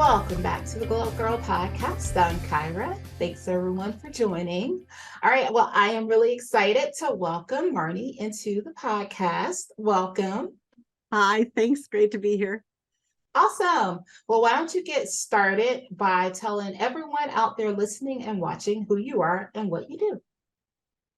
Welcome back to the Glow Up Girl podcast. I'm Kyra. Thanks everyone for joining. All right. Well, I am really excited to welcome Marnie into the podcast. Welcome. Hi, thanks. Great to be here. Awesome. Well, why don't you get started by telling everyone out there listening and watching who you are and what you do?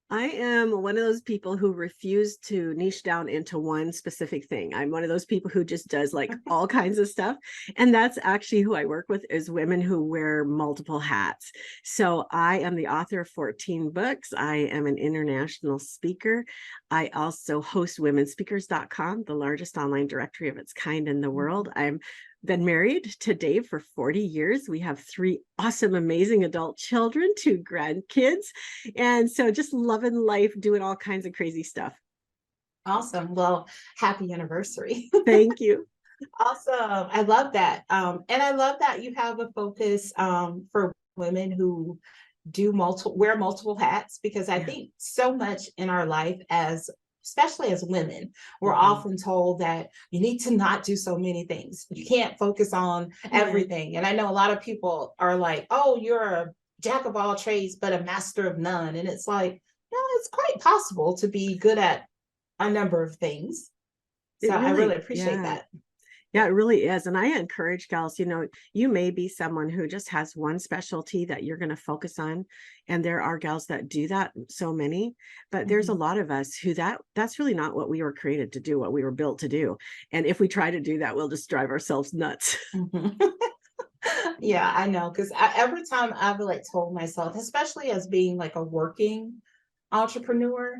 I am one of those people who refuse to niche down into one specific thing. I'm one of those people who just does like all kinds of stuff. And that's actually who I work with, is women who wear multiple hats. So I am the author of 14 books. I am an international speaker. I also host womenspeakers.com, the largest online directory of its kind in the world. I'm been married to Dave for 40 years. We have 3 awesome, amazing adult children, 2 grandkids. And so just loving life, doing all kinds of crazy stuff. Awesome. Well, happy anniversary. Thank you. Awesome. I love that. And I love that you have a focus for women who wear multiple hats, because I think so much in our life, especially as women, we're often told that you need to not do so many things. You can't focus on everything. And I know a lot of people are like, oh, you're a jack of all trades, but a master of none. And it's like, no, it's quite possible to be good at a number of things. So I really appreciate that. Yeah, it really is. And I encourage gals, you may be someone who just has one specialty that you're going to focus on. And there are gals that do that, so many, but there's a lot of us who that's really not what we were created to do, what we were built to do. And if we try to do that, we'll just drive ourselves nuts. Yeah, I know. Because every time I've like told myself, especially as being like a working entrepreneur,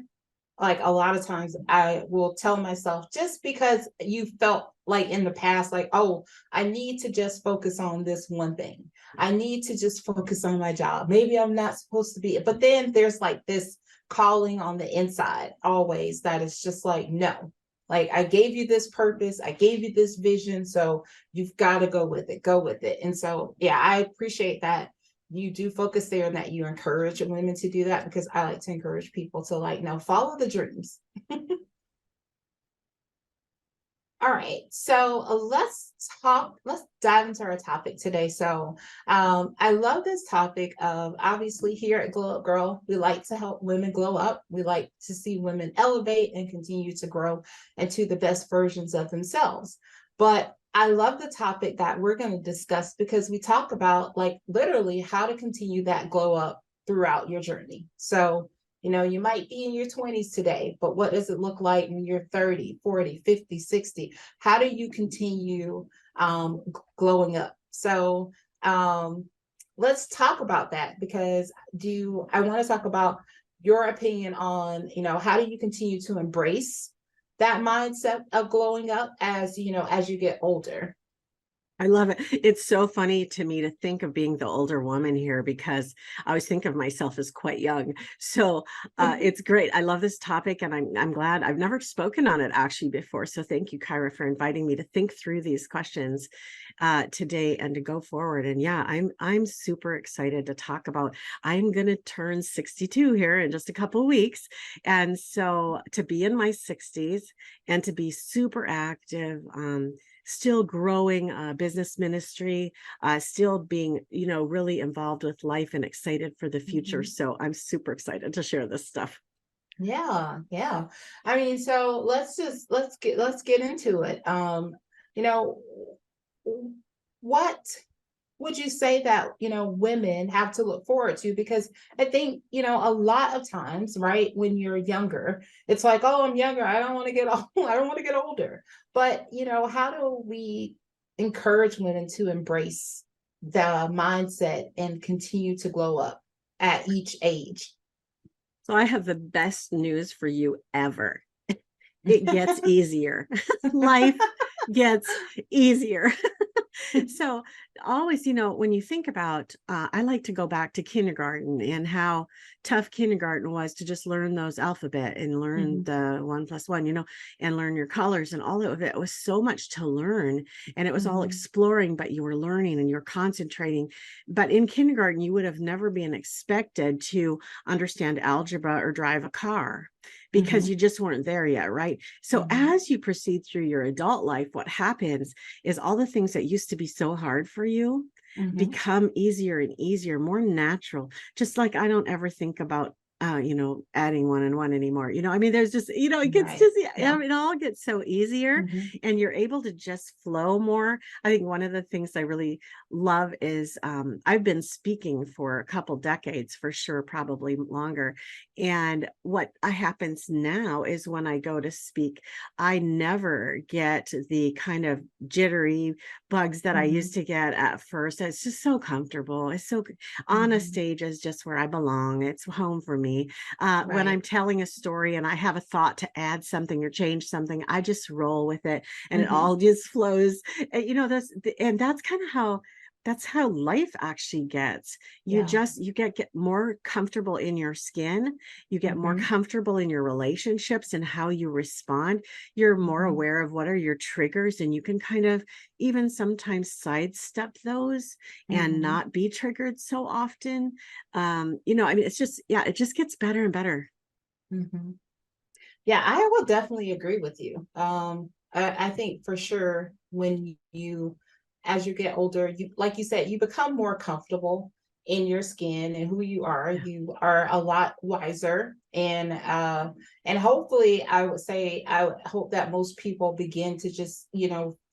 like a lot of times I will tell myself, just because you felt like in the past, like, oh, I need to just focus on this one thing. I need to just focus on my job. Maybe I'm not supposed to be, but then there's like this calling on the inside always that is just like, no, like I gave you this purpose, I gave you this vision, so you've got to go with it. And so, yeah, I appreciate that you do focus there and that you encourage women to do that, because I like to encourage people to follow the dreams. All right, so let's dive into our topic today. So I love this topic of, obviously here at Glow Up Girl, we like to help women glow up. We like to see women elevate and continue to grow into the best versions of themselves. But I love the topic that we're going to discuss, because we talk about like literally how to continue that glow up throughout your journey. So, you might be in your 20s today, but what does it look like when you're 30, 40, 50, 60? How do you continue glowing up? So let's talk about that, because I want to talk about your opinion on, how do you continue to embrace that mindset of glowing up as you get older? I love it. It's so funny to me to think of being the older woman here, because I always think of myself as quite young. So it's great. I love this topic, and I'm glad. I've never spoken on it actually before. So thank you, Kyra, for inviting me to think through these questions today and to go forward. And yeah, I'm super excited to talk about. I'm going to turn 62 here in just a couple of weeks, and so to be in my 60s and to be super active. Still growing business ministry, still being, really involved with life and excited for the future. So I'm super excited to share this stuff. Yeah. I mean, so let's get into it. What would you say that women have to look forward to? Because I think a lot of times, right, when you're younger, it's like, oh, I'm younger, I don't want to get old, I don't want to get older. But how do we encourage women to embrace the mindset and continue to glow up at each age? So I have the best news for you ever. It gets easier. Life gets easier. So always, when you think about, I like to go back to kindergarten and how tough kindergarten was to just learn those alphabet and learn the 1 + 1, and learn your colors and all of it. It was so much to learn, and it was all exploring, but you were learning and you're concentrating. But in kindergarten, you would have never been expected to understand algebra or drive a car. because Mhm. you just weren't there yet, right? So Mhm. as you proceed through your adult life, what happens is all the things that used to be so hard for you Mhm. become easier and easier, more natural. Just like I don't ever think about adding one and one anymore. I mean, there's just, it gets Right. just, Yeah. it all gets so easier Mhm. and you're able to just flow more. I think one of the things I really love is I've been speaking for a couple decades for sure, probably longer. And what happens now is when I go to speak, I never get the kind of jittery bugs that I used Mhm. to get at first. It's just so comfortable. It's so on a Mhm. stage is just where I belong. It's home for me. When I'm Right. telling a story and I have a thought to add something or change something, I just roll with it and it Mhm. all just flows. And that's kind of how that's how life actually gets. You Yeah. just you get more comfortable in your skin, you get more Mhm. comfortable in your relationships and how you respond. You're more Mhm. aware of what are your triggers, and you can kind of even sometimes sidestep those and Mhm. not be triggered so often. I mean, it's just, yeah, it just gets better and better. Mhm. Yeah, I will definitely agree with you. I think for sure when you, as you get older, you, like you said, you become more comfortable in your skin and who you are. Yeah. You are a lot wiser, and hopefully, I would say, I would hope that most people begin to just,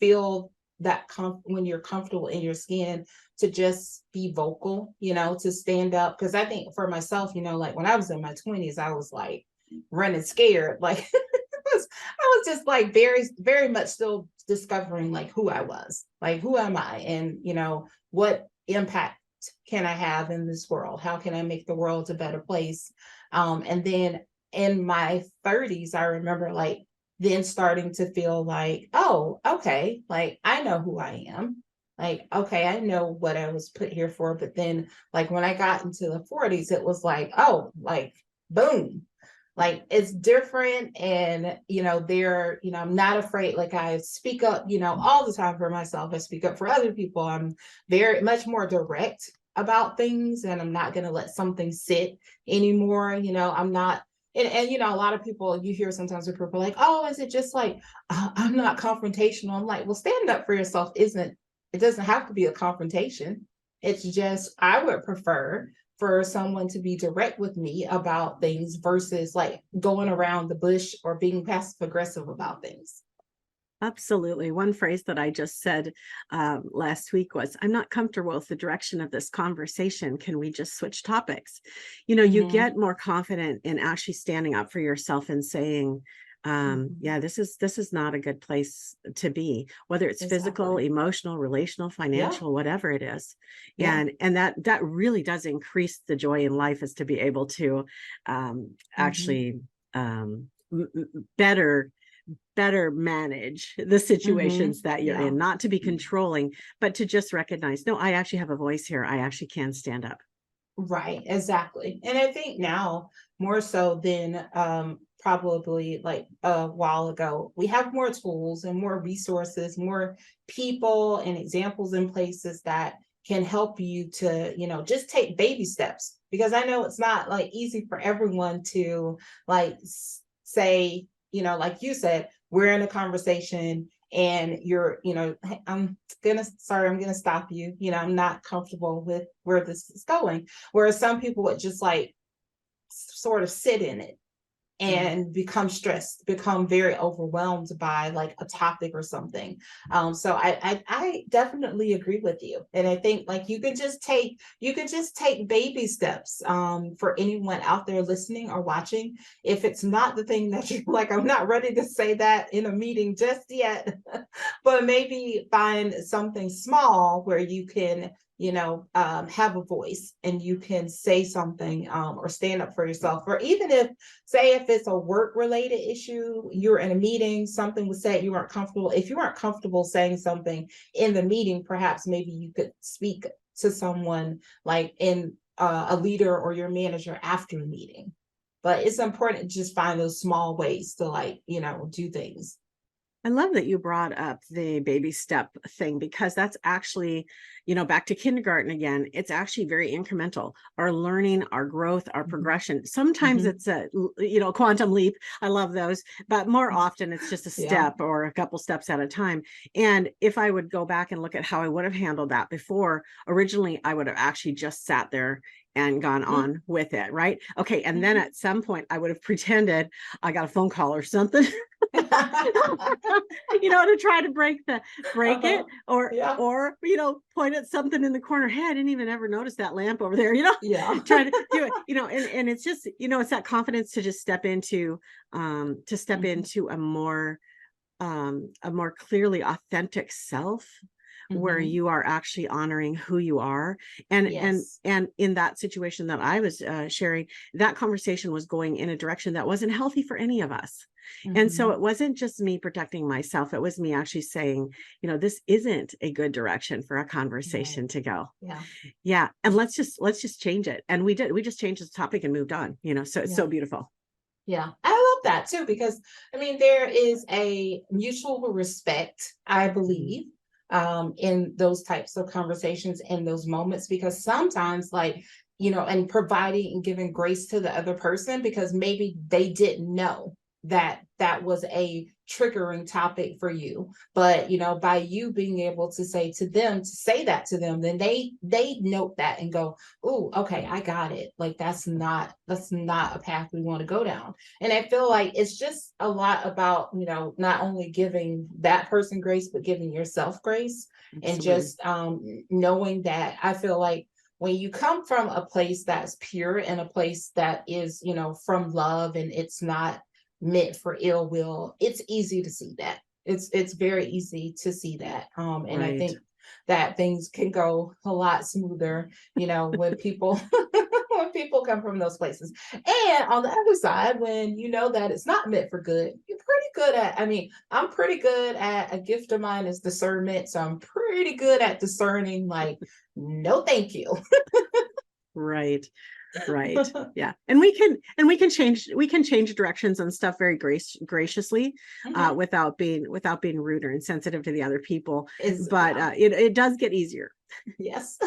feel that when you're comfortable in your skin, to just be vocal, to stand up. Because I think for myself, like when I was in my 20s, I was like running scared. Like I was just like very, very much still discovering like who I was, like who am I, and what impact can I have in this world? How can I make the world a better place? And then in my 30s, I remember like then starting to feel like, oh, okay, like I know who I am. Like, okay, I know what I was put here for. But then, like, when I got into the 40s, it was like, oh, like, boom, like it's different. And I'm not afraid. Like I speak up, all the time for myself. I speak up for other people. I'm very much more direct about things, and I'm not going to let something sit anymore. I'm not. And a lot of people, you hear sometimes where people are like, oh, is it just like, I'm not confrontational? I'm like, well, standing up for yourself isn't, it doesn't have to be a confrontation. It's just, I would prefer for someone to be direct with me about things versus like going around the bush or being passive aggressive about things. Absolutely. One phrase that I just said last week was, I'm not comfortable with the direction of this conversation. Can we just switch topics? You Mm-hmm. get more confident in actually standing up for yourself and saying, Mm-hmm. yeah, this is not a good place to be, whether it's physical, Exactly. emotional, relational, Yeah. financial, whatever it is. Yeah. And that really does increase the joy in life, is to be able to Mm-hmm. actually better manage the Mm-hmm. situations that you're Yeah. in, not to be controlling, but to just recognize, no, I actually have a voice here. I actually can stand up. Right, exactly. And I think now more so than probably like a while ago, we have more tools and more resources, more people and examples in places that can help you to, just take baby steps. Because I know it's not like easy for everyone to like say, like you said, we're in a conversation and you're, "Hey, I'm gonna stop you. I'm not comfortable with where this is going." Whereas some people would just like sort of sit in it Yeah. and become stressed, become very overwhelmed by like a topic or something. So I definitely agree with you, and I think like you can just take baby steps. For anyone out there listening or watching, if it's not the thing that you like, I'm not ready to say that in a meeting just yet, but maybe find something small where you can have a voice and you can say something, or stand up for yourself. Or even if, say, if it's a work related issue, you're in a meeting, something was said, you weren't comfortable. If you weren't comfortable saying something in the meeting, perhaps maybe you could speak to someone like in a leader or your manager after the meeting. But it's important to just find those small ways to like, do things. I love that you brought up the baby step thing because that's actually, back to kindergarten again. It's actually very incremental. Our learning, our growth, our Mhm, progression. Sometimes mhm. it's a, quantum leap. I love those, but more often it's just a Yeah. step or a couple steps at a time. And if I would go back and look at how I would have handled that before, originally I would have actually just sat there and gone Mhm, on with it. Right. Okay. And then mhm. at some point I would have pretended I got a phone call or something. To try to break it Uh-huh. Yeah. or point at something in the corner. Hey, I didn't even ever notice that lamp over there, Yeah. try to do it, and it's just, it's that confidence to just step Mhm, into a more clearly authentic self where mhm. you are actually honoring who you are. Yes. And in that situation that I was sharing, that conversation was going in a direction that wasn't healthy for any of us. And so Mhm. it wasn't just me protecting myself, it was me actually saying, this isn't a good direction for a Right. conversation to go. Yeah. Yeah, and let's just change it. And we just changed the topic and moved on, so it's Yeah. so beautiful. Yeah, I love that too because I mean there is a mutual respect, I Mhm. believe, in those types of conversations in those moments because sometimes like and providing and giving grace to the other person because maybe they didn't know that that was a triggering topic for you, but by you being able to say that to them, then they note that and go, oh, okay, I got it, like that's not a path we want to go down. And I feel like it's just a lot about, not only giving that person grace, but giving yourself grace and Absolutely. just knowing that I feel like when you come from a place that's pure and a place that is, from love and it's not meant for ill will, it's easy to see that. It's very easy to see that. And I Right. think that things can go a lot smoother, when people when people come from those places. And on the other side, when you know that it's not meant for good, you're pretty good at, I mean, I'm pretty good at a gift of mine is discernment. So I'm pretty good at discerning, like, no, thank you. Right. Right. Yeah. And we can change directions and stuff very graciously, Mhm. without being rude or insensitive to the other people. Is But yeah. it does get easier. Yes.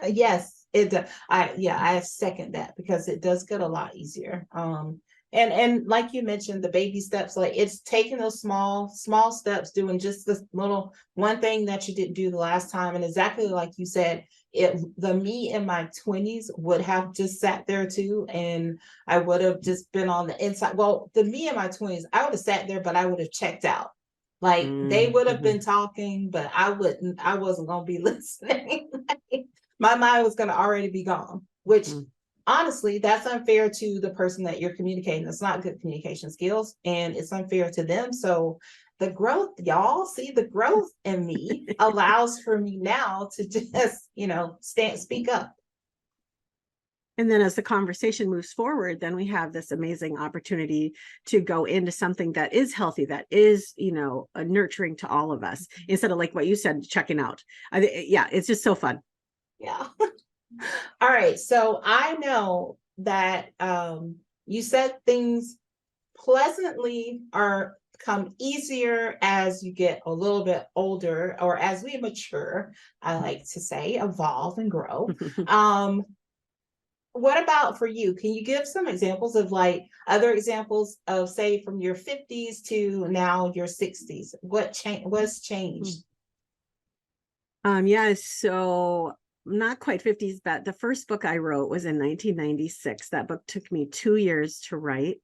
Yes, it does. I second that because it does get a lot easier. And like you mentioned, the baby steps, like it's taking those small steps, doing just this little one thing that you didn't do the last time. And exactly like you said, the me in my 20s would have just sat there too, and I would have just been on the inside. Well, the me in my 20s, I would have sat there, but I would have checked out. Like they would have been Mhm. talking, but I wasn't gonna be listening. My mind was gonna already be gone, which Mm. honestly, that's unfair to the person that you're communicating. That's not good communication skills and it's unfair to them. So the growth, y'all see the growth in me allows for me now to just, speak up. And then as the conversation moves forward, then we have this amazing opportunity to go into something that is healthy, that is, nurturing to all of us, instead of like what you said, checking out. Yeah, it's just so fun. Yeah. All right. So I know that you said things pleasantly are come easier as you get a little bit older or as we mature. I like to say evolve and grow. Um, what about for you? Can you give some examples of like other examples of say from your 50s to now your 60s? What's changed? Yeah, so not quite 50s, but the first book I wrote was in 1996. That book took me 2 years to write,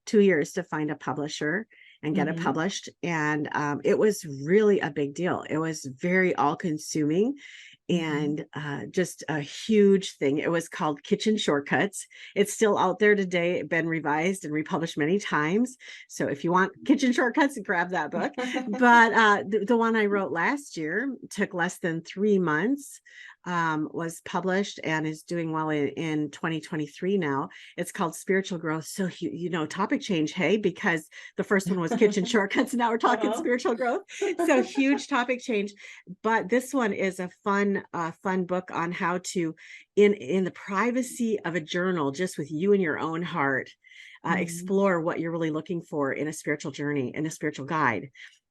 2 years to find a publisher and get it Hmm. published. And it was really a big deal. It was very all consuming Hmm. and just a huge thing. It was called Kitchen Shortcuts. It's still out there today, been revised and republished many times. So if you want kitchen shortcuts, grab that book. But the one I wrote last year took less than 3 months, was published and is doing well in 2023 now. It's called Spiritual Growth. So, topic change, hey, because the first one was kitchen shortcuts. And now we're talking Uh-huh. spiritual growth. So huge topic change. But this one is a fun book on how to, in the privacy of a journal, just with you and your own heart, Mhm. explore what you're really looking for in a spiritual journey, in a spiritual guide.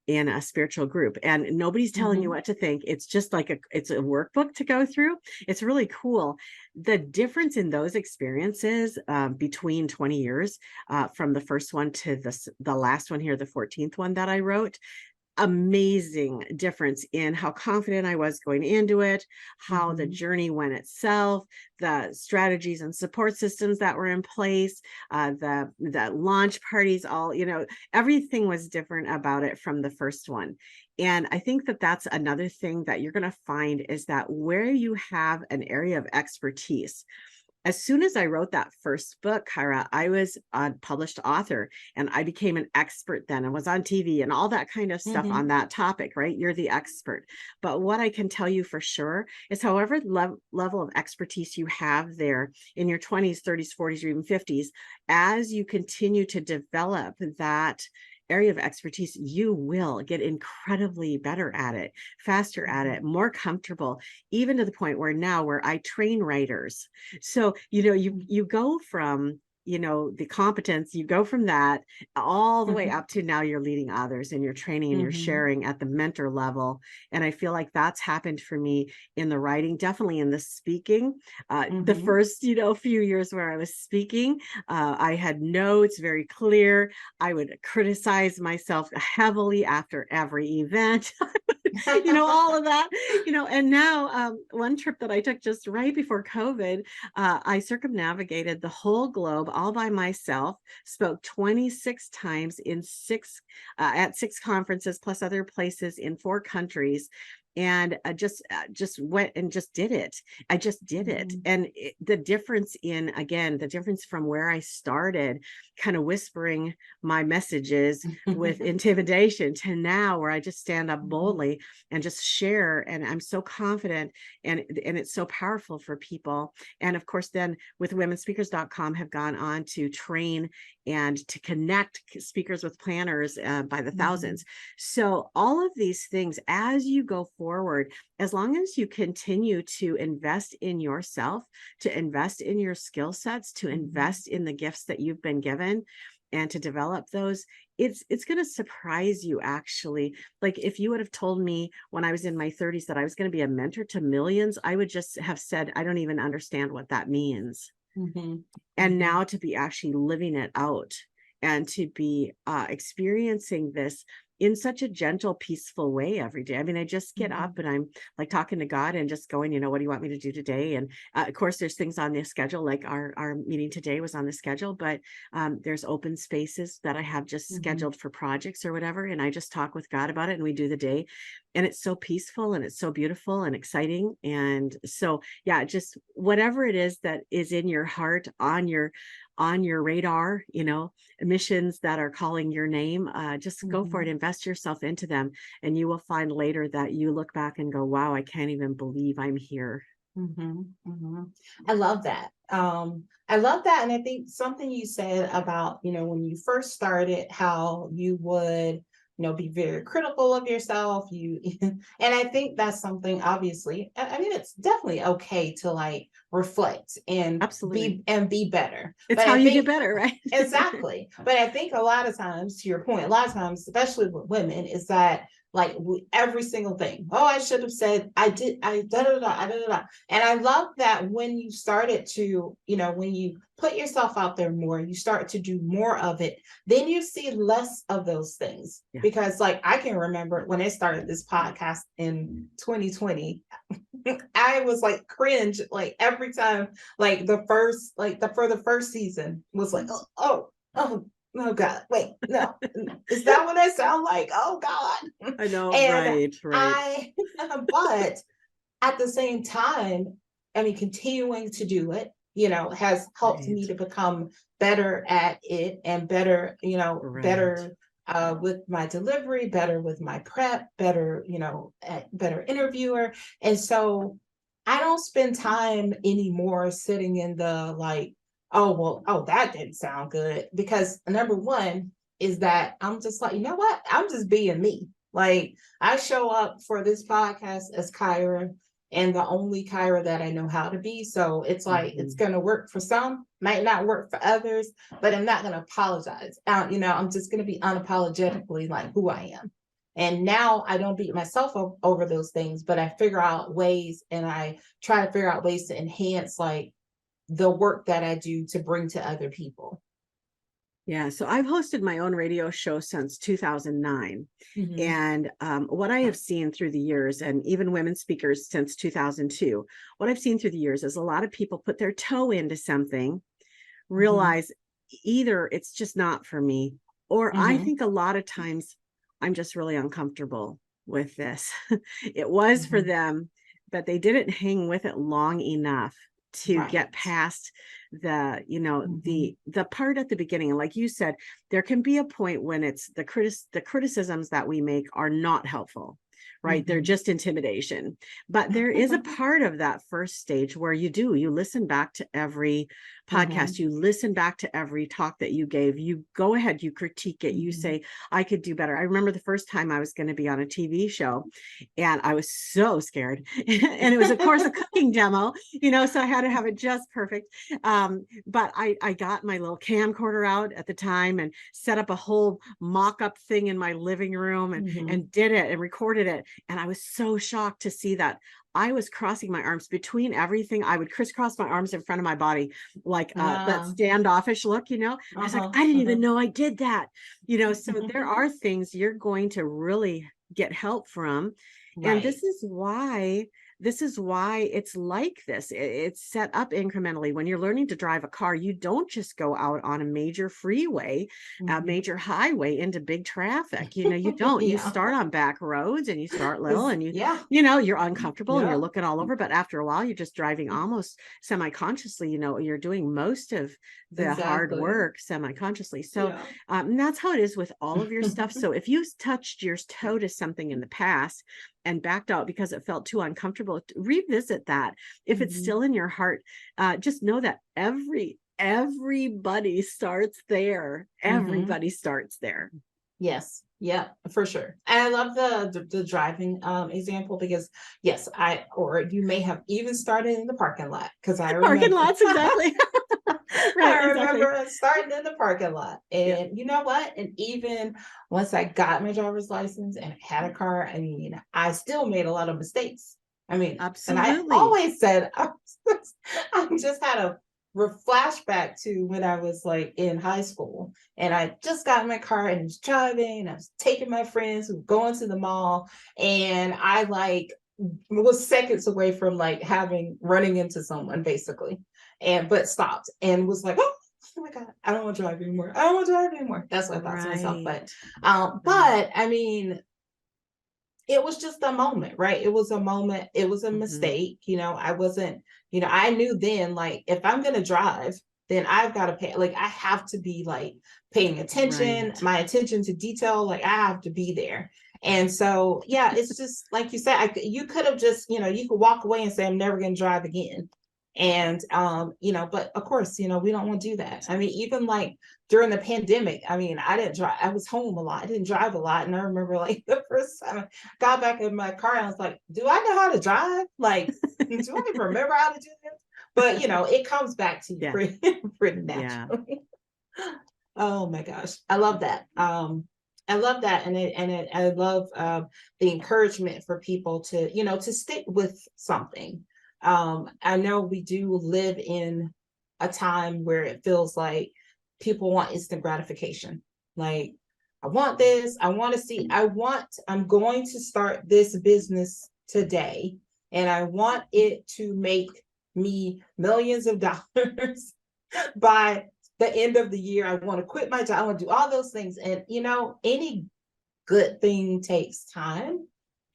in a spiritual group, and nobody's telling you Mhm. what to think. It's just like it's a workbook to go through. It's really cool. The difference in those experiences between 20 years from the first one to the last one here, the 14th one that I wrote, amazing difference in how confident I was going into it, how the Mhm. journey went itself, the strategies and support systems that were in place, the launch parties, all, everything was different about it from the first one. And I think that that's another thing that you're going to find is that where you have an area of expertise, as soon as I wrote that first book, Kyra, I was a published author and I became an expert then and was on TV and all that kind of stuff on Mhm. that topic, right? You're the expert. But what I can tell you for sure is however level of expertise you have there in your 20s, 30s, 40s, or even 50s, as you continue to develop that area of expertise, you will get incredibly better at it, faster at Mhm. it, more comfortable, even to the point where now where I train writers. So, you go from, the competence, you go from that all the way Mhm. up to now you're leading others and you're training and you're Mhm. sharing at the mentor level. And I feel like that's happened for me in the writing, definitely in the speaking. The Mhm. first, few years where I was speaking, I had notes very clear. I would criticize myself heavily after every event. All of that, and now one trip that I took just right before COVID, I circumnavigated the whole globe all by myself, spoke 26 times in at 6 conferences plus other places in 4 countries, and just went and just did it. I just did it. Mhm. And the difference in, again, the difference from where I started kind of whispering my messages with intimidation to now where I just stand up Mhm. boldly and just share, and I'm so confident, and it's so powerful for people. And of course then with womenspeakers.com have gone on to train and to connect speakers with planners by the Mhm. thousands. So all of these things, as you go forward, as long as you continue to invest in yourself, to invest in your skill sets, to Mhm. invest in the gifts that you've been given, and to develop those, it's going to surprise you actually. Like if you would have told me when I was in my 30s that I was going to be a mentor to millions, I would just have said, I don't even understand what that means. Mhm. And Mhm. now to be actually living it out and to be experiencing this in such a gentle, peaceful way every day. I mean, I just get up Mhm. and I'm like talking to God and just going, what do you want me to do today? And of course, there's things on the schedule, like our meeting today was on the schedule, but there's open spaces that I have just Mhm. scheduled for projects or whatever. And I just talk with God about it and we do the day. And it's so peaceful and it's so beautiful and exciting. And so, yeah, just whatever it is that is in your heart, on your radar, missions that are calling your name, just go for it, Mhm. invest yourself into them, and you will find later that you look back and go, wow, I can't even believe I'm here. Mhm. Mhm. I love that. I love that. And I think something you said about, when you first started, how you would, be very critical of yourself. And I think that's something obviously, I mean, it's definitely okay to like reflect and Absolutely. be better. It's But how I you get think better, right? exactly. But I think a lot of times, to your point, a lot of times, especially with women, is that like every single thing. Oh, I should have said I did. I da da da da da da. And I love that when you started to, when you put yourself out there more, you start to do more of it, then you see less of those things. Yeah. Because like I can remember when I started this podcast in 2020, I was like cringe like every time, like for the first season was like, oh God, wait, no, is that what I sound like? Oh God. I know, And right, right. I, but at the same time, I mean, continuing to do it, has helped Right, me to become better at it and better, right. better with my delivery, better with my prep, better, better interviewer. And so I don't spend time anymore sitting in the like, oh, well, oh, that didn't sound good. Because number one is that I'm just like, you know what? I'm just being me. Like I show up for this podcast as Kyra and the only Kyra that I know how to be. So it's like it's Mhm. gonna work for some, might not work for others, but I'm not gonna apologize. I'm just gonna be unapologetically like who I am. And now I don't beat myself over those things, but I figure out ways, and I try to figure out ways to enhance like the work that I do to bring to other people. Yeah, so I've hosted my own radio show since 2009. Hmm. And what I have seen through the years, and even women speakers since 2002, what I've seen through the years is a lot of people put their toe into something, Hmm. realize either it's just not for me, or I Hmm. think a lot of times I'm just really uncomfortable with this. It was for Hmm. them, but they didn't hang with it long enough to get Right. past Hmm. the part at the beginning. And like you said, there can be a point when it's the criticisms that we make are not helpful, right? They're Hmm. just intimidation. But there is a part of that first stage where you listen back to every podcast, Hmm. you listen back to every talk that you gave, you go ahead, you critique it, you Hmm. say, I could do better. I remember the first time I was going to be on a TV show, and I was so scared. And it was, of course, a cooking demo, so I had to have it just perfect. But I got my little camcorder out at the time and set up a whole mock-up thing in my living room, Hmm. and did it and recorded it. And I was so shocked to see that I was crossing my arms between everything. I would crisscross my arms in front of my body, like that Ah, standoffish look. I was like, uh-huh, I didn't even uh-huh. know I did that. So there are things you're going to really get help from. And Right. this is why it's like this. It's set up incrementally. When you're learning to drive a car, you don't just go out on a major freeway, a Hmm. major highway into big traffic. You don't. You Yeah. start on back roads, and you start little, and Yeah. you're uncomfortable and you're Yeah. looking all over. But after a while, you're just driving almost semi-consciously. You're doing most of the hard Exactly. work semi-consciously. So Yeah. and that's how it is with all of your stuff. So if you touched your toe to something in the past and backed out because it felt too uncomfortable, revisit that. If it's Hmm. still in your heart, just know that everybody starts there. Hmm. Everybody starts there. Yes. Yeah, for sure. And I love the driving example because yes, or you may have even started in the parking lot because I Parking remember lots, exactly. Right, I exactly. remember starting in the parking lot. Yeah, And you know what? And even once I got my driver's license and had a car, I mean, I still made a lot of mistakes. I mean, and I absolutely. always said I just had a flashback to when I was like in high school and I just got in my car and was driving and I was taking my friends who were going to the mall and I like was seconds away from like having running into someone basically and but stopped and was like, oh my God, I don't want to drive anymore. I don't want to drive anymore. That's what I thought to myself. Right. Right. But I mean, it was just a moment, right? It was a moment, it was a Hmm. mistake. I wasn't, I knew then like if I'm gonna drive, then I've got to pay, like I have to be like paying attention, Right. my attention to detail, like I have to be there. And so, yeah, it's just like you said, you could have just, you could walk away and say, I'm never going to drive again. And, but of course, we don't want to do that. I mean, even like during the pandemic, I mean, I didn't drive, I was home a lot. I didn't drive a lot. And I remember like the first time I got back in my car, I was like, do I know how to drive? Like, do I even remember how to do this? But, it comes back to you Yeah. pretty, pretty Yeah. naturally. Oh my gosh, I love that. I love that, I love the encouragement for people to to stick with something. I know we do live in a time where it feels like people want instant gratification. Like, I want this. I want to see. I'm going to start this business today, and I want it to make me millions of dollars by the end of the year. I want to quit my job. I want to do all those things. And any good thing takes time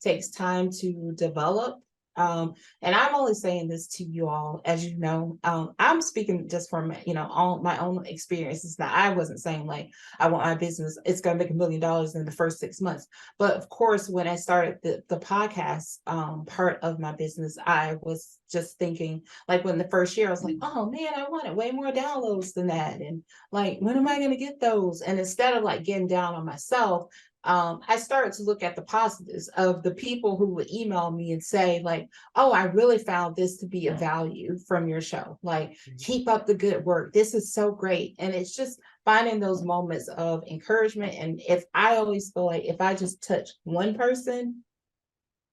to develop. And I'm only saying this to you all, as you know, I'm speaking just from, all my own experiences. Now, I wasn't saying like, I want my business, it's going to make $1 million in the first 6 months. But of course, when I started the podcast part of my business, I was just thinking like when the first year, I was like, oh man, I wanted way more downloads than that. And like, when am I going to get those? And instead of like getting down on myself, I started to look at the positives of the people who would email me and say, like, oh, I really found this to be a value from your show. Like, keep up the good work. This is so great. And it's just finding those moments of encouragement. And if I always feel like if I just touch one person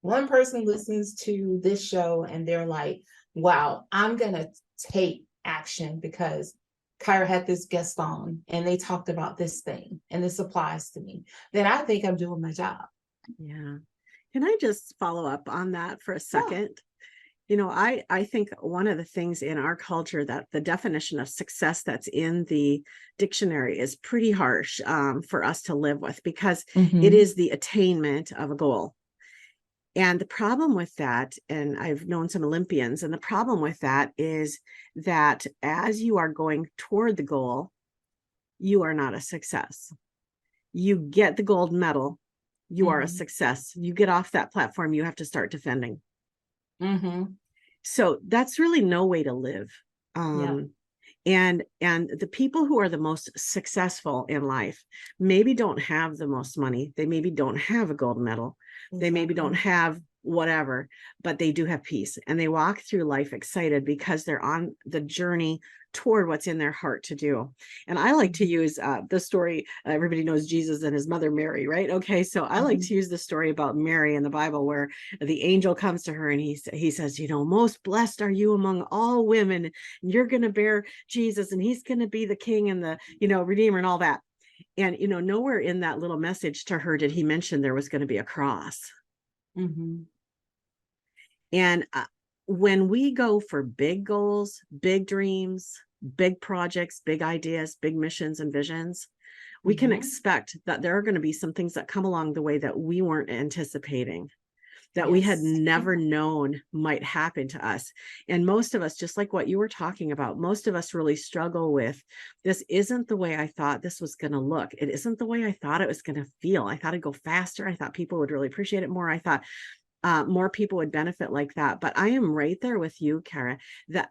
listens to this show and they're like, wow, I'm going to take action because Kyra had this guest on and they talked about this thing and this applies to me, then I think I'm doing my job. Yeah. Can I just follow up on that for a Yeah. second? I think one of the things in our culture that the definition of success that's in the dictionary is pretty harsh for us to live with, because it Mm-hmm. is the attainment of a goal. And the problem with that, and I've known some Olympians, and the problem with that is that as you are going toward the goal, you are not a success. You get the gold medal, you are a Mm-hmm. success. You get off that platform, you have to start defending. Mm-hmm. So that's really no way to live. Yeah. And the people who are the most successful in life maybe don't have the most money. They maybe don't have a gold medal. They maybe don't Exactly. have whatever, but they do have peace, and they walk through life excited because they're on the journey toward what's in their heart to do. And I like to use the story. Everybody knows Jesus and his mother Mary, right? Okay, so I like Mm-hmm. to use the story about Mary in the Bible, where the angel comes to her and he says, most blessed are you among all women, and you're going to bear Jesus, and he's going to be the king and the redeemer and all that. And nowhere in that little message to her did he mention there was going to be a cross. Mm-hmm. And when we go for big goals, big dreams, big projects, big ideas, big missions and visions, we can Mm-hmm. expect that there are going to be some things that come along the way that we weren't anticipating, that we had Yes. never known might happen to us. And most of us, just like what you were talking about, most of us really struggle with, this isn't the way I thought this was going to look. It isn't the way I thought it was going to feel. I thought it'd go faster. I thought people would really appreciate it more. I thought more people would benefit like that. But I am right there with you, Kara, that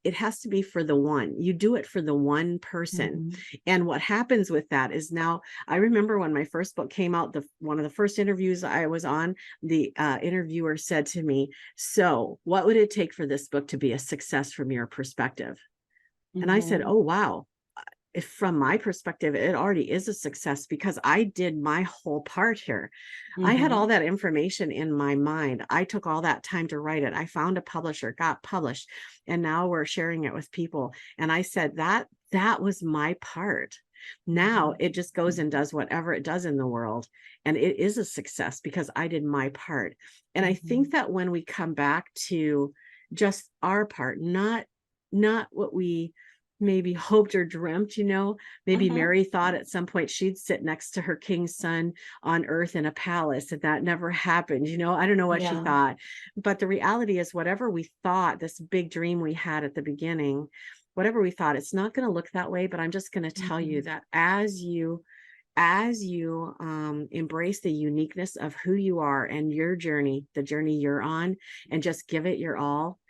it has to be for the one. You do it for the one person. Mm-hmm. And what happens with that is, now I remember when my first book came out, one of the first interviews I was on, the interviewer said to me, so what would it take for this book to be a success from your perspective? And I said, Mm-hmm. oh, wow. If from my perspective, it already is a success because I did my whole part here. I had all Mm-hmm. that information in my mind. I took all that time to write it. I found a publisher, got published, and now we're sharing it with people. And I said that was my part. Now it just goes and does whatever it does in the world. And it is a success because I did my part. And I Mm-hmm. think that when we come back to just our part, not what we maybe hoped or dreamt, maybe Mm-hmm. Mary thought at some point she'd sit next to her king's son on earth in a palace, and that never happened. I don't know what she Yeah. thought, but the reality is, whatever we thought, this big dream we had at the beginning, whatever we thought, it's not going to look that way. But I'm just going to tell you Mm-hmm. that as you embrace the uniqueness of who you are and your journey, the journey you're on, and just give it your all,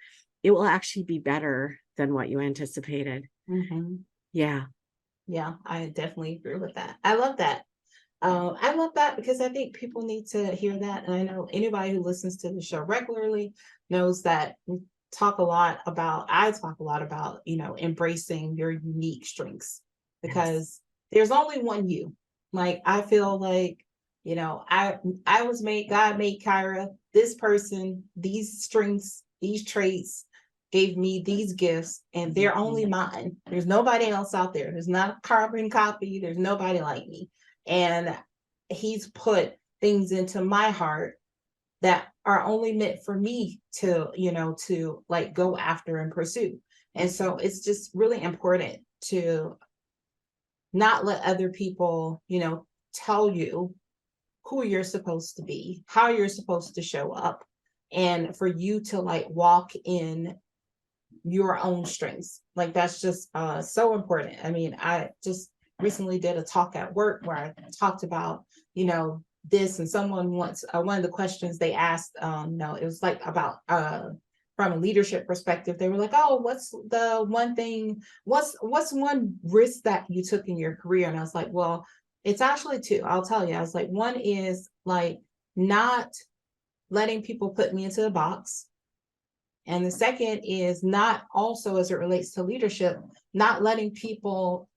it will actually be better than what you anticipated. Mm-hmm. Yeah. Yeah, I definitely agree with that. I love that. I love that because I think people need to hear that. And I know anybody who listens to the show regularly knows that I talk a lot about, embracing your unique strengths Yes. because there's only one you. Like, I feel like, I was made, God made Kyra, this person, these strengths, these traits, gave me these gifts, and they're only mine. There's nobody else out there. There's not a carbon copy. There's nobody like me. And he's put things into my heart that are only meant for me to like go after and pursue. And so it's just really important to not let other people, tell you who you're supposed to be, how you're supposed to show up, and for you to like walk in your own strengths. Like, that's just so important. I mean, I just recently did a talk at work where I talked about, this, and someone once, one of the questions they asked, no, it was like about from a leadership perspective, they were like, oh, what's the one thing, what's one risk that you took in your career? And I was like, well, it's actually two. I'll tell you. I was like, one is like not letting people put me into a box. And the second is not, also as it relates to leadership, not letting people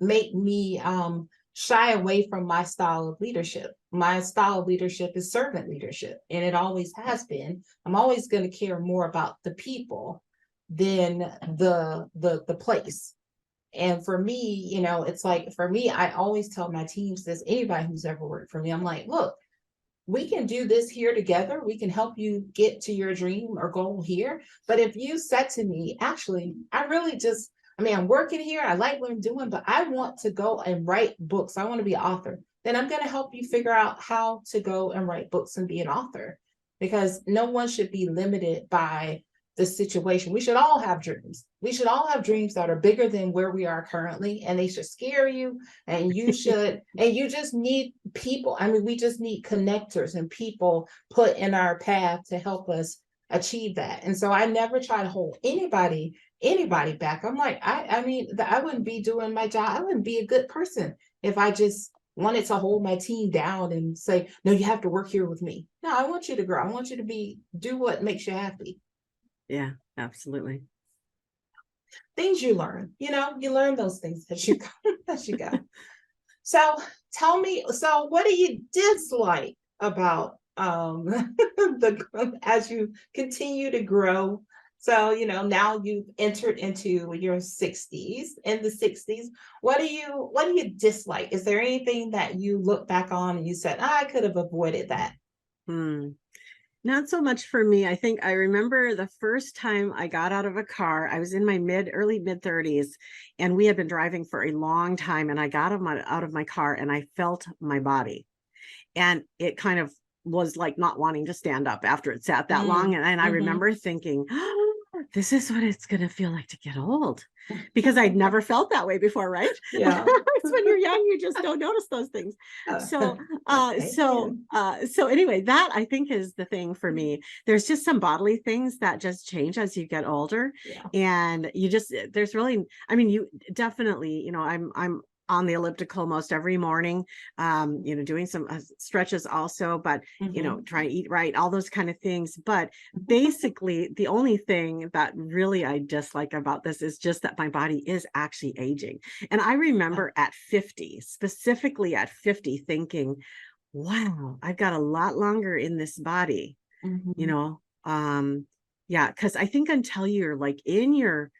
make me shy away from my style of leadership. My style of leadership is servant leadership, and it always has been. I'm always going to care more about the people than the place. And for me, it's like, for me, I always tell my teams this, anybody who's ever worked for me, I'm like, look, we can do this here together. We can help you get to your dream or goal here. But if you said to me, actually, I'm working here. I like what I'm doing, but I want to go and write books. I want to be an author. Then I'm going to help you figure out how to go and write books and be an author, because no one should be limited by the situation. We should all have dreams. We should all have dreams that are bigger than where we are currently, and they should scare you. And you just need people. We just need connectors and people put in our path to help us achieve that. And so I never try to hold anybody back. I'm like, I wouldn't be doing my job. I wouldn't be a good person if I just wanted to hold my team down and say, no, you have to work here with me. No, I want you to grow. I want you to do what makes you happy. Yeah, absolutely. Things you learn, you learn those things as you go. As you go. So tell me, so what do you dislike about as you continue to grow? So, now you've entered into your 60s, in the 60s. What do you dislike? Is there anything that you look back on and you said, I could have avoided that? Not so much for me. I think I remember the first time I got out of a car. I was in my early mid 30s, and we had been driving for a long time, and I got out of my car and I felt my body, and it kind of was like not wanting to stand up after it sat that long. And I remember thinking, oh, this is what it's going to feel like to get old, because I'd never felt that way before, right? Yeah. It's when you're young, you just don't notice those things. So anyway, that I think is the thing for me. There's just some bodily things that just change as you get older. Yeah. And there's really, you definitely, I'm on the elliptical most every morning, doing some stretches also, but, trying to eat right, all those kind of things. But basically, the only thing that really I dislike about this is just that my body is actually aging. And I remember at 50, specifically at 50, thinking, wow, I've got a lot longer in this body, yeah, because I think until you're like in your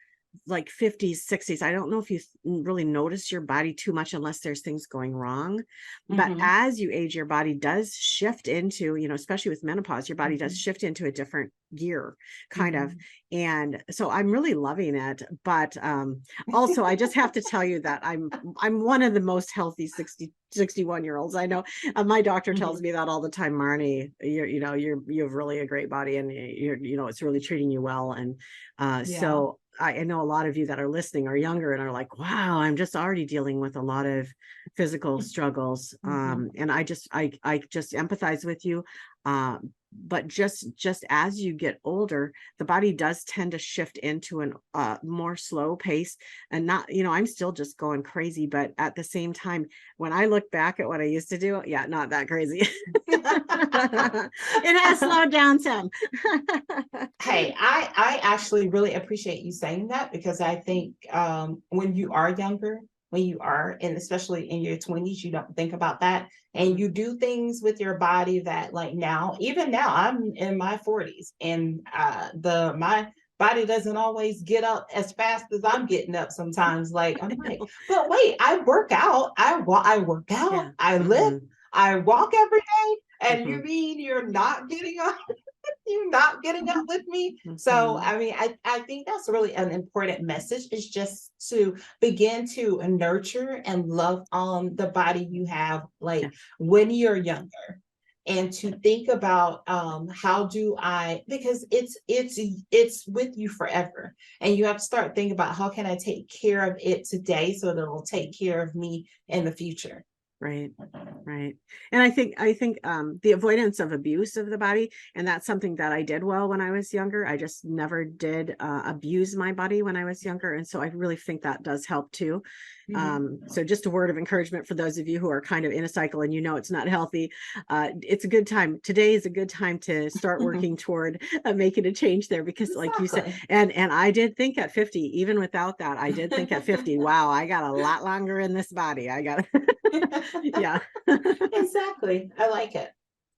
50s, 60s, I don't know if you really notice your body too much unless there's things going wrong. But as you age, your body does shift into, especially with menopause, your body does shift into a different gear kind of. And so I'm really loving it. But also I just have to tell you that I'm one of the most healthy 61-year-olds I know. My doctor tells me that all the time, Marnie, you have really a great body, and it's really treating you well. And so I know a lot of you that are listening are younger and are like, wow, I'm just already dealing with a lot of physical struggles. And I just empathize with you. But just as you get older, the body does tend to shift into an more slow pace, and not, I'm still just going crazy. But at the same time, when I look back at what I used to do, yeah, not that crazy. It has slowed down some. Hey, I actually really appreciate you saying that, because I think when you are younger, and especially in your 20s, you don't think about that. And you do things with your body that, like, even now, I'm in my 40s, and my body doesn't always get up as fast as I'm getting up sometimes. Like, I'm like, but wait, I work out. I work out. Yeah. I lift. I walk every day. And you mean you're not getting up? You're not getting up with me. So, I think that's really an important message, is just to begin to nurture and love on the body you have, like, when you're younger, and to think about how do I, because it's with you forever, and you have to start thinking about how can I take care of it today so that it'll take care of me in the future. Right. Right. And I think the avoidance of abuse of the body, and that's something that I did well when I was younger. I just never did abuse my body when I was younger. And so I really think that does help too. Mhm. So just a word of encouragement for those of you who are kind of in a cycle and it's not healthy. It's a good time. Today is a good time to start working toward making a change there, because like you said, Exactly. and I did think at 50, even without that, I did think at 50, wow, I got a lot longer in this body. I got yeah. Exactly. I like it.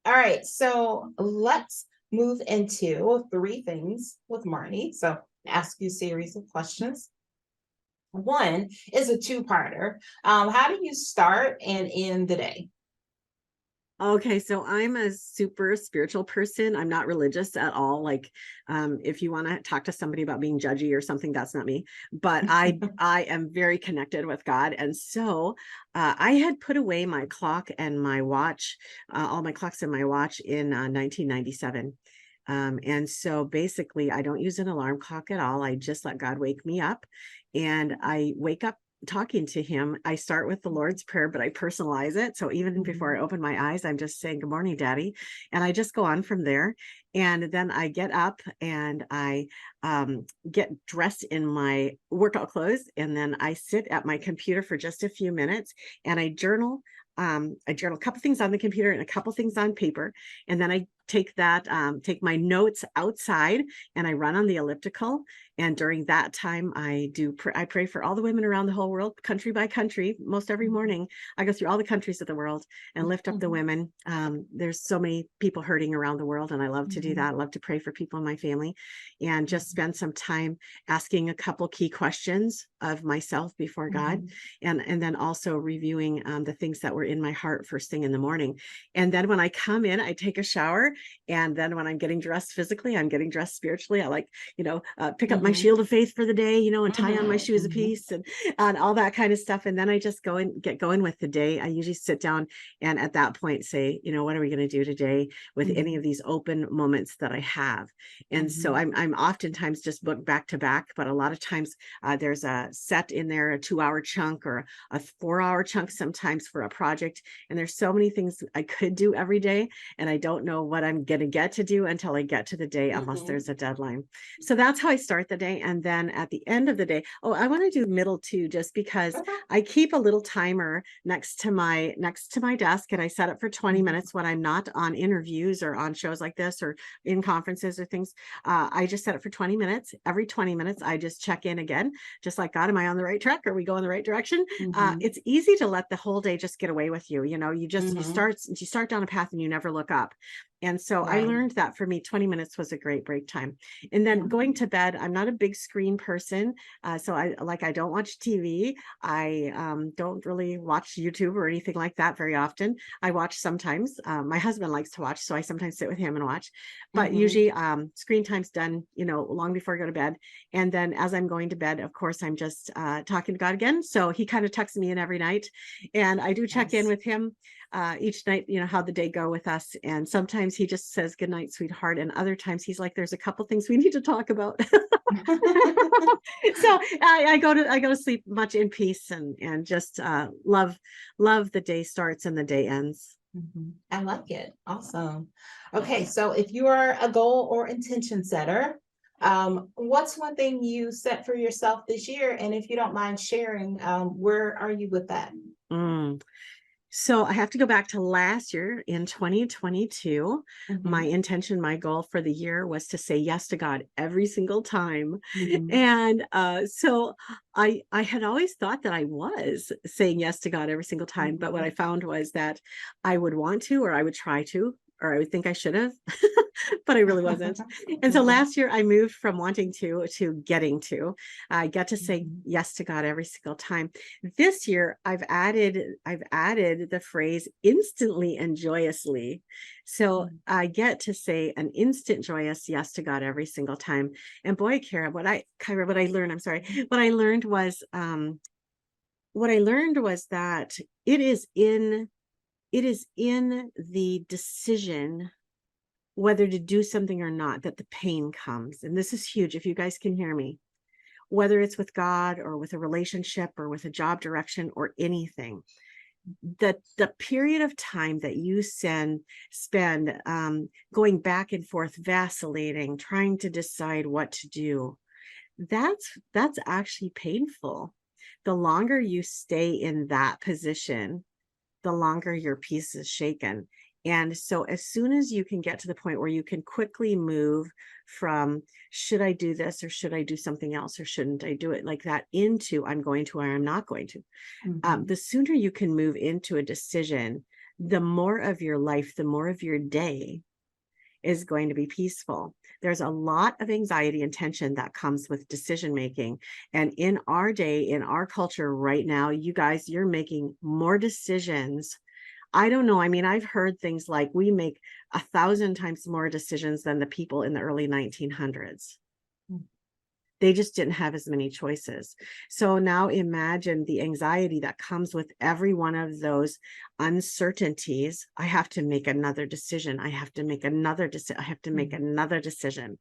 All right. So let's move into three things with Marnie. So ask you a series of questions. One is a two-parter. How do you start and end the day? Okay, so I'm a super spiritual person. I'm not religious at all. Like, if you want to talk to somebody about being judgy or something, that's not me. But I am very connected with God, and so I had put away my clock and my watch, all my clocks and my watch in 1997. And so basically, I don't use an alarm clock at all. I just let God wake me up, and I wake up talking to him. I start with the Lord's Prayer, but I personalize it. So even before I Mhm, open my eyes, I'm just saying, "Good morning, Daddy." And I just go on from there. And then I get up and I get dressed in my workout clothes. And then I sit at my computer for just a few minutes and I journal. I journal a couple things on the computer and a couple things on paper. And then I take my notes outside and I run on the elliptical. And during that time, I pray for all the women around the whole world, country by country. Most every mhm, morning, I go through all the countries of the world and lift up the mhm, women. There's so many people hurting around the world, and I love to do mhm, that. I love to pray for people in my family, and just mhm, spend some time asking a couple key questions of myself before God, mhm, and then also reviewing the things that were in my heart first thing in the morning. And then when I come in, I take a shower, and then when I'm getting dressed physically, I'm getting dressed spiritually. I like pick up my mhm, shield of faith for the day, and tie on my mhm, shoes of mhm, peace and all that kind of stuff. And then I just go and get going with the day. I usually sit down and at that point say, what are we going to do today with any mhm, of these open moments that I have? And so mhm, I'm oftentimes just booked back to back, but a lot of times there's a set in there, a 2 hour chunk or a 4 hour chunk sometimes for a project. And there's so many things I could do every day. And I don't know what I'm going to get to do until I get to the day, unless mhm. there's a deadline. So that's how I start the day. And then at the end of the day, oh, I want to do middle too, just because Okay. I keep a little timer next to my desk, and I set it for 20 Mhm, minutes when I'm not on interviews or on shows like this or in conferences or things. I just set it for 20 minutes. Every 20 minutes, I just check in again, just like, God, am I on the right track? Are we going the right direction? mhm, It's easy to let the whole day just get away with you. mhm. You start down a path and you never look up. And so I Right. learned that for me, 20 minutes was a great break time. And then Yeah. going to bed, I'm not a big screen person. So I don't watch TV. I don't really watch YouTube or anything like that very often. I watch sometimes. My husband likes to watch, so I sometimes sit with him and watch. But Mhm, usually screen time's done, long before I go to bed. And then as I'm going to bed, of course, I'm just talking to God again. So he kind of tucks me in every night. And I do check in nice. with him each night, how the day go with us. And sometimes he just says, "Good night, sweetheart." And other times he's like, "There's a couple things we need to talk about." So I go to sleep much in peace and just love the day starts and the day ends. Mhm. I like it. Awesome. Okay, so if you are a goal or intention setter, what's one thing you set for yourself this year? And if you don't mind sharing, where are you with that? Mm. So I have to go back to last year in 2022. My Mhm, intention, my goal for the year was to say yes to God every single time. mhm, And so I had always thought that I was saying yes to God every single time. But what I mhm, found was that I would want to, or I would try to, or I would think I should have, but I really wasn't. And so mhm, last year I moved from wanting to getting to. I get to say mhm, yes to God every single time. This year I've added the phrase instantly and joyously. So mhm, I get to say an instant joyous yes to God every single time. And boy, Kyra, what I learned, I'm sorry, what I learned was that it is in it is in the decision whether to do something or not that the pain comes. And this is huge if you guys can hear me, whether it's with God or with a relationship or with a job direction or anything. the period of time that you spend going back and forth, vacillating, trying to decide what to do, that's actually painful. The longer you stay in that position, the longer your peace is shaken. And so as soon as you can get to the point where you can quickly move from, should I do this, or should I do something else, or shouldn't I do it, like that, into I'm going to, or I'm not going to, Mhm. the sooner you can move into a decision, the more of your life, the more of your day is going to be peaceful. There's a lot of anxiety and tension that comes with decision making. And in our day, in our culture right now, you guys, you're making more decisions. I don't know. I mean, I've heard things like we make 1,000 times more decisions than the people in the early 1900s. They just didn't have as many choices. So now imagine the anxiety that comes with every one of those uncertainties. I have to make another decision. I have to make another decision. I have to make Mhm. another decision.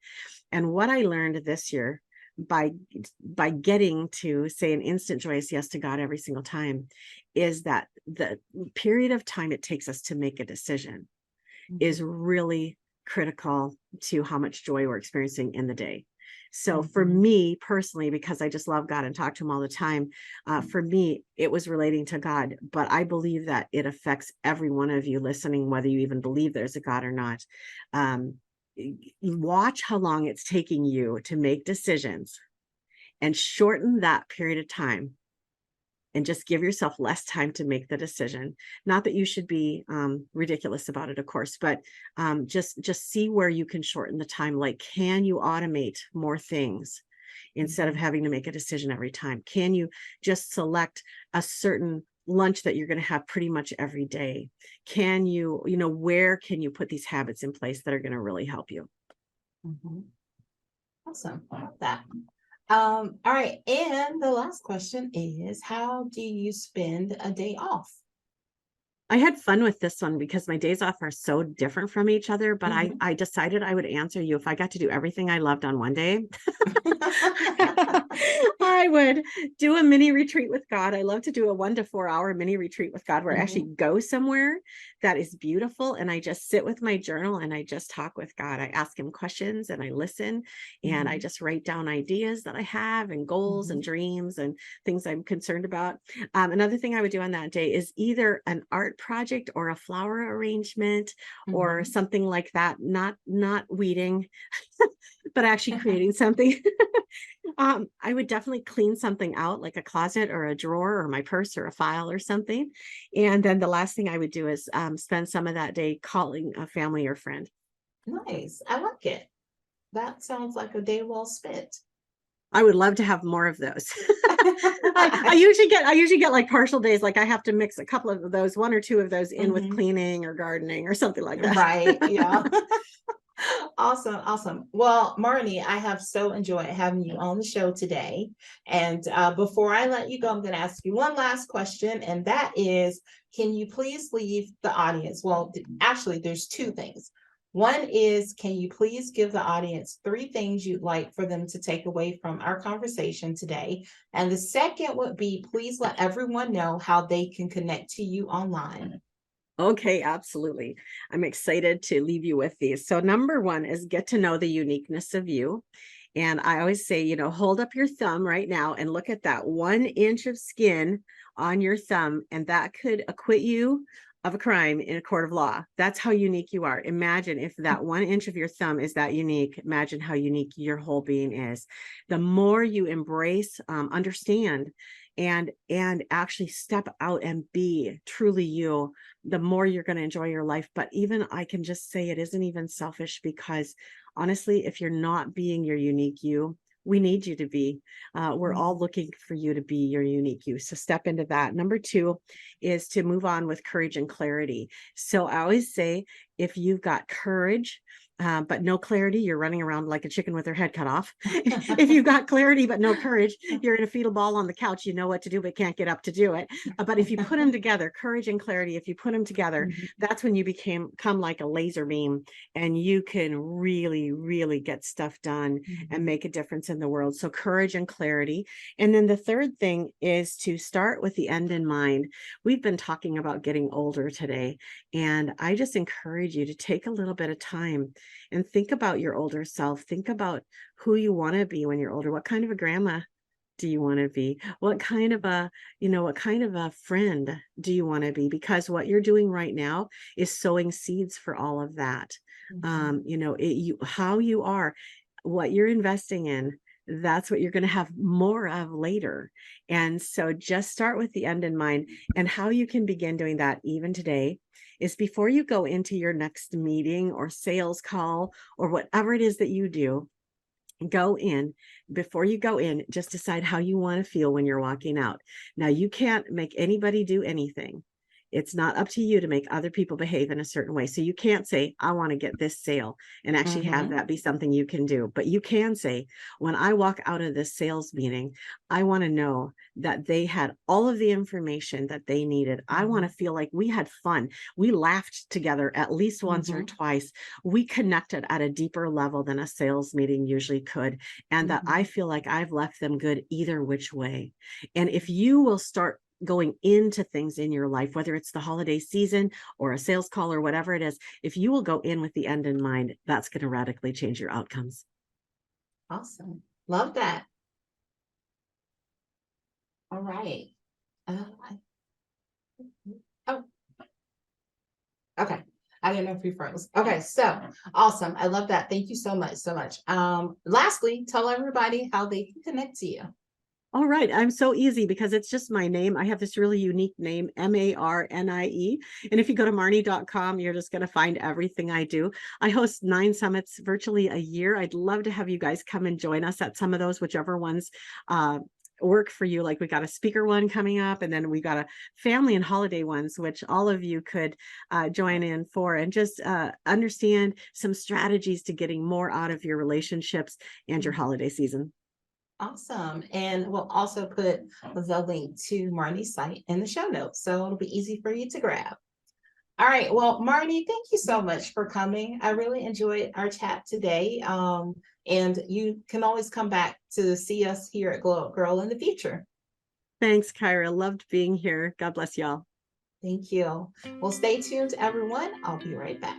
And what I learned this year by getting to say an instant joyous yes to God every single time is that the period of time it takes us to make a decision is Mhm. really critical to how much joy we're experiencing in the day. So for Mhm. me personally, because I just love God and talk to him all the time, for me, it was relating to God, but I believe that it affects every one of you listening, whether you even believe there's a God or not. Um, Watch how long it's taking you to make decisions and shorten that period of time and just give yourself less time to make the decision. Not that you should be ridiculous about it, of course, but just see where you can shorten the time. Like, can you automate more things instead of Mhm. having to make a decision every time? Can you just select a certain lunch that you're going to have pretty much every day? Can you, where can you put these habits in place that are going to really help you? Mhm. Awesome. I love that. All right. And the last question is, how do you spend a day off? I had fun with this one because my days off are so different from each other, but I Mhm. I decided I would answer you if I got to do everything I loved on one day. I would do a mini retreat with God. I love to do a 1 to 4 hour mini retreat with God where I actually Mhm. go somewhere that is beautiful and I just sit with my journal and I just talk with God. I ask him questions and I listen and I Mhm. just write down ideas that I have and goals and Mhm. dreams and things I'm concerned about. Another thing I would do on that day is either an art project or a flower arrangement or Mhm. something like that. Not weeding, but actually creating something. I would definitely clean something out, like a closet or a drawer or my purse or a file or something. And then the last thing I would do is spend some of that day calling a family or friend. Nice. I like it. That sounds like a day well spent. I would love to have more of those. I usually get like partial days, like I have to mix a couple of those, one or two of those in with Mhm. cleaning or gardening or something like that. Right. Yeah. Awesome. Awesome. Well, Marnie, I have so enjoyed having you on the show today. And before I let you go, I'm going to ask you one last question, and that is, can you please leave the audience? Well, actually, there's two things. One is, can you please give the audience three things you'd like for them to take away from our conversation today? And the second would be, please let everyone know how they can connect to you online. Okay, absolutely. I'm excited to leave you with these. So, number one is get to know the uniqueness of you. And I always say, hold up your thumb right now and look at that 1 inch of skin on your thumb, and that could acquit you of a crime in a court of law. That's how unique you are. Imagine if that 1 inch of your thumb is that unique. Imagine how unique your whole being is. The more you embrace, understand, and actually step out and be truly you, the more you're going to enjoy your life. But even I can just say it isn't even selfish because honestly, if you're not being your unique you, we need you to be. We're all Mhm. looking for you to be your unique you. So step into that. Number two is to move on with courage and clarity. So I always say, if you've got courage, but no clarity, you're running around like a chicken with their head cut off. If you've got clarity but no courage, you're in a fetal ball on the couch. You know what to do, but can't get up to do it. But if you put them together, courage and clarity, if you put them together, Mhm. that's when you come like a laser beam, and you can really, really get stuff done and Mhm. make a difference in the world. So courage and clarity. And then the third thing is to start with the end in mind. We've been talking about getting older today, and I just encourage you to take a little bit of time and think about your older self. Think about who you want to be when you're older. What kind of a grandma do you want to be? What kind of a, what kind of a friend do you want to be? Because what you're doing right now is sowing seeds for all of that. Mhm. How you are, what you're investing in, that's what you're going to have more of later. And so just start with the end in mind. And how you can begin doing that even today is before you go into your next meeting or sales call or whatever it is that you do, go in before you go in, just decide how you want to feel when you're walking out. Now, you can't make anybody do anything. It's not up to you to make other people behave in a certain way. So you can't say, I want to get this sale and actually have Mhm. that be something you can do. But you can say, when I walk out of this sales meeting, I want to know that they had all of the information that they needed. I want to Mhm. feel like we had fun. We laughed together at least once or Mhm. twice. We connected at a deeper level than a sales meeting usually could. And that I Mhm. feel like I've left them good either which way. And if you will start going into things in your life, whether it's the holiday season or a sales call or whatever it is, if you will go in with the end in mind, that's going to radically change your outcomes. Awesome. Love that. All right. Oh, okay. I didn't know if you froze. Okay, so awesome. I love that. Thank you so much, so much. Lastly, tell everybody how they can connect to you. All right. I'm so easy because it's just my name. I have this really unique name, Marnie. And if you go to marnie.com, you're just going to find everything I do. I host 9 summits virtually a year. I'd love to have you guys come and join us at some of those, whichever ones work for you. Like we got a speaker one coming up, and then we got a family and holiday ones, which all of you could join in for, and just understand some strategies to getting more out of your relationships and your Mhm. holiday season. Awesome. And we'll also put the link to Marnie's site in the show notes. So it'll be easy for you to grab. All right. Well, Marnie, thank you so much for coming. I really enjoyed our chat today. And you can always come back to see us here at Glow Up Girl in the future. Thanks, Kyra. Loved being here. God bless y'all. Thank you. Well, stay tuned, everyone. I'll be right back.